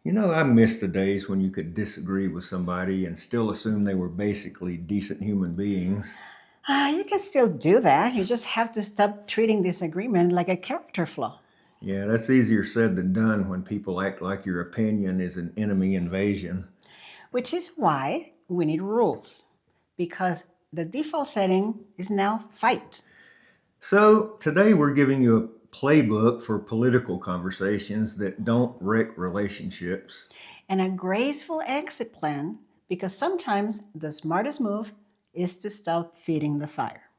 I miss the days when you could disagree with somebody and still assume they were basically decent human beings. You can still do that. You just have to stop treating disagreement like a character flaw, Yeah, that's easier said than done when people act like your opinion is an enemy invasion. which is why we need rules, because the default setting is now fight. So, today we're giving you a playbook for political conversations that don't wreck relationships. And a graceful exit plan, because sometimes the smartest move is to stop feeding the fire.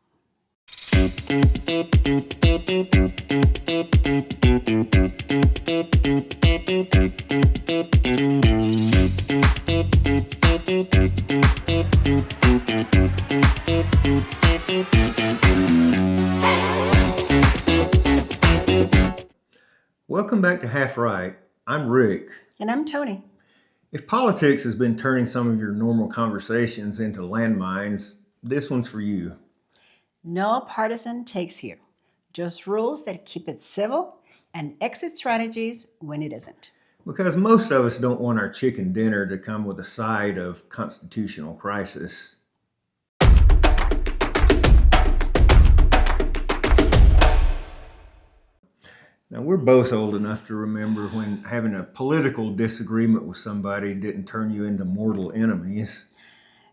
Welcome back to Half Right. I'm Rick. And I'm Tony. If politics has been turning some of your normal conversations into landmines, this one's for you. No partisan takes here, just rules that keep it civil and exit strategies when it isn't. Because most of us don't want our chicken dinner to come with a side of constitutional crisis. Now, we're both old enough to remember when having a political disagreement with somebody didn't turn you into mortal enemies.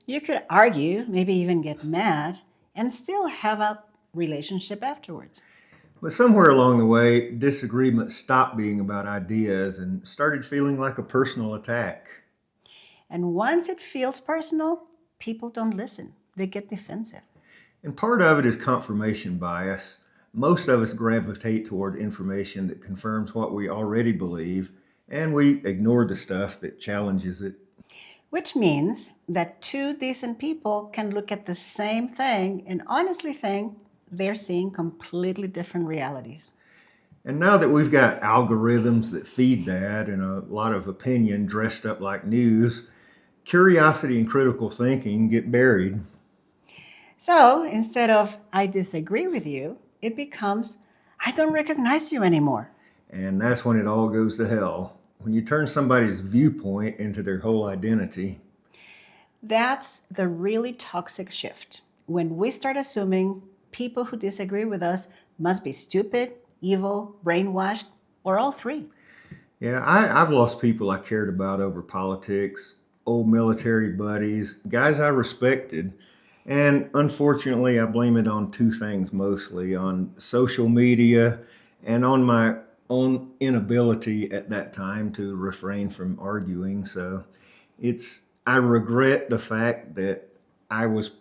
You could argue, maybe even get mad, and still have a relationship afterwards. But somewhere along the way, disagreement stopped being about ideas and started feeling like a personal attack. And once it feels personal, people don't listen, they get defensive. And part of it is confirmation bias. Most of us gravitate toward information that confirms what we already believe, and we ignore the stuff that challenges it. Which means that two decent people can look at the same thing and honestly think they're seeing completely different realities. And now that we've got algorithms that feed that and a lot of opinion dressed up like news, curiosity and critical thinking get buried. So instead of, I disagree with you, it becomes, I don't recognize you anymore. And that's when it all goes to hell. When you turn somebody's viewpoint into their whole identity. That's the really toxic shift. When we start assuming people who disagree with us must be stupid, evil, brainwashed, or all three. Yeah, I've lost people I cared about over politics, old military buddies, guys I respected. And unfortunately, I blame it on two things mostly on social media and on my own inability at that time to refrain from arguing. So I regret the fact that I was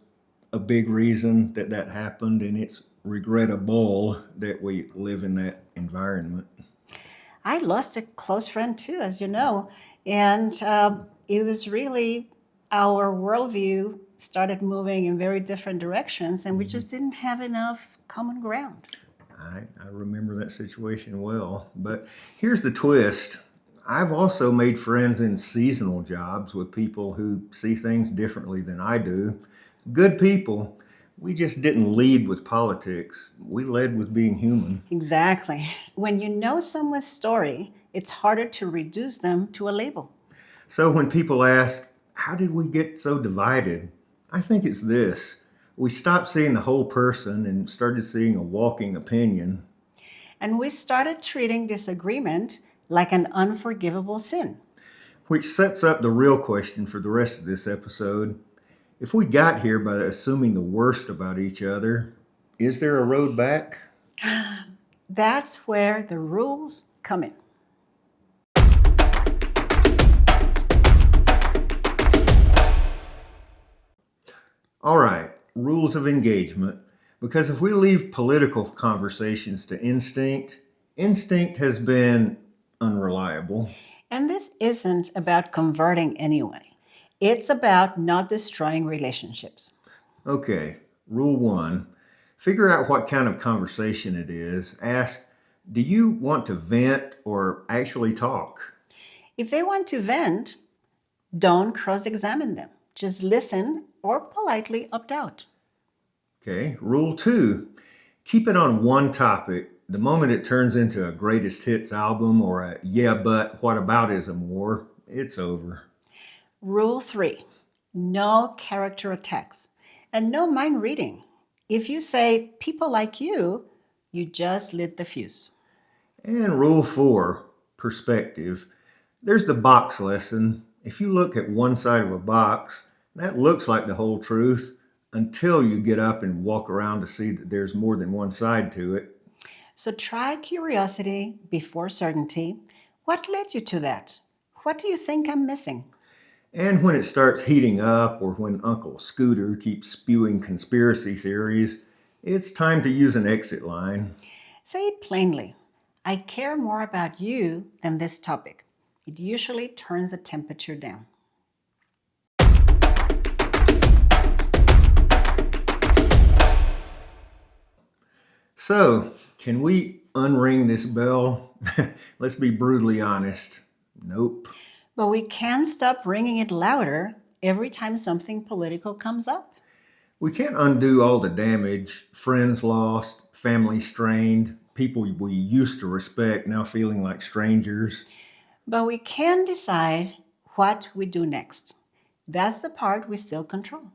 a big reason that that happened, and it's regrettable that we live in that environment. I lost a close friend too, as you know, and it was really our worldview started moving in very different directions, and we just didn't have enough common ground. I remember that situation well. But here's the twist. I've also made friends in seasonal jobs with people who see things differently than I do. Good people. We just didn't lead with politics. We led with being human. Exactly. When you know someone's story, it's harder to reduce them to a label. So when people ask, how did we get so divided? I think it's this. We stopped seeing the whole person and started seeing a walking opinion. And we started treating disagreement like an unforgivable sin. Which sets up the real question for the rest of this episode. If we got here by assuming the worst about each other, is there a road back? That's where the rules come in. All right, rules of engagement. Because if we leave political conversations to instinct, instinct has been unreliable. And this isn't about converting anyone. It's about not destroying relationships. Okay, rule one, figure out what kind of conversation it is. Ask, do you want to vent or actually talk? If they want to vent, don't cross examine them. Just listen or politely opt out. Okay, rule two, keep it on one topic. The moment it turns into a greatest hits album or a yeah, but what aboutism war, it's over. Rule 3, no character attacks and no mind reading. If you say people like you just lit the fuse. And rule 4, perspective. There's the box lesson. If you look at one side of a box, that looks like the whole truth until you get up and walk around to see that there's more than one side to it. So try curiosity before certainty. What led you to that? What do you think I'm missing? And when it starts heating up, or when Uncle Scooter keeps spewing conspiracy theories, it's time to use an exit line. Say it plainly. I care more about you than this topic. It usually turns the temperature down. So, can we unring this bell? Let's be brutally honest. Nope. But we can stop ringing it louder every time something political comes up. We can't undo all the damage, friends lost, family strained, people we used to respect now feeling like strangers. But we can decide what we do next. That's the part we still control.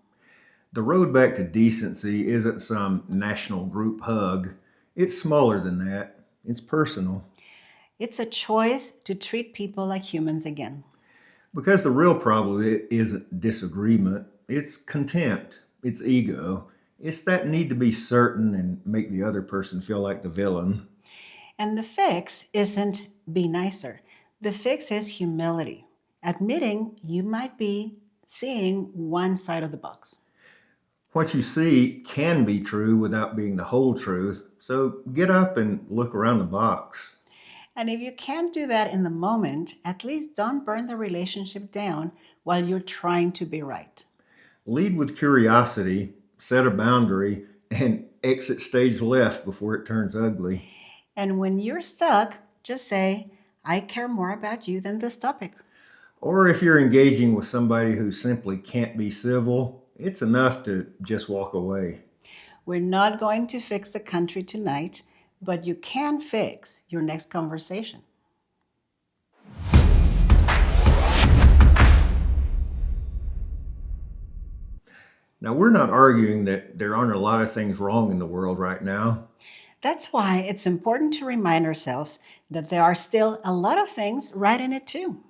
The road back to decency isn't some national group hug. It's smaller than that. It's personal. It's a choice to treat people like humans again. Because the real problem isn't disagreement, it's contempt, it's ego. It's that need to be certain and make the other person feel like the villain. And the fix isn't be nicer. The fix is humility, admitting you might be seeing one side of the box. What you see can be true without being the whole truth, so get up and look around the box. And if you can't do that in the moment, at least don't burn the relationship down while you're trying to be right. Lead with curiosity, set a boundary, and exit stage left before it turns ugly. And when you're stuck, just say, I care more about you than this topic. Or if you're engaging with somebody who simply can't be civil, it's enough to just walk away. We're not going to fix the country tonight, but you can fix your next conversation. Now, we're not arguing that there aren't a lot of things wrong in the world right now. That's why it's important to remind ourselves that there are still a lot of things right in it too.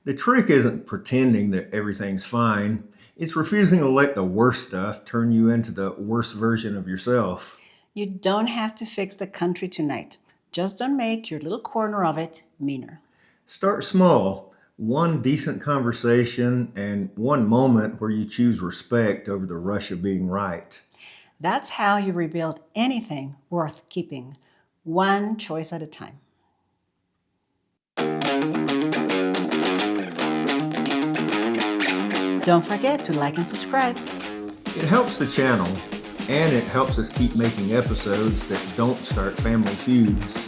The trick isn't pretending that everything's fine. It's refusing to let the worst stuff turn you into the worst version of yourself. You don't have to fix the country tonight. Just don't make your little corner of it meaner. Start small. One decent conversation and one moment where you choose respect over the rush of being right. That's how you rebuild anything worth keeping, one choice at a time. Don't forget to like and subscribe. It helps the channel, and it helps us keep making episodes that don't start family feuds.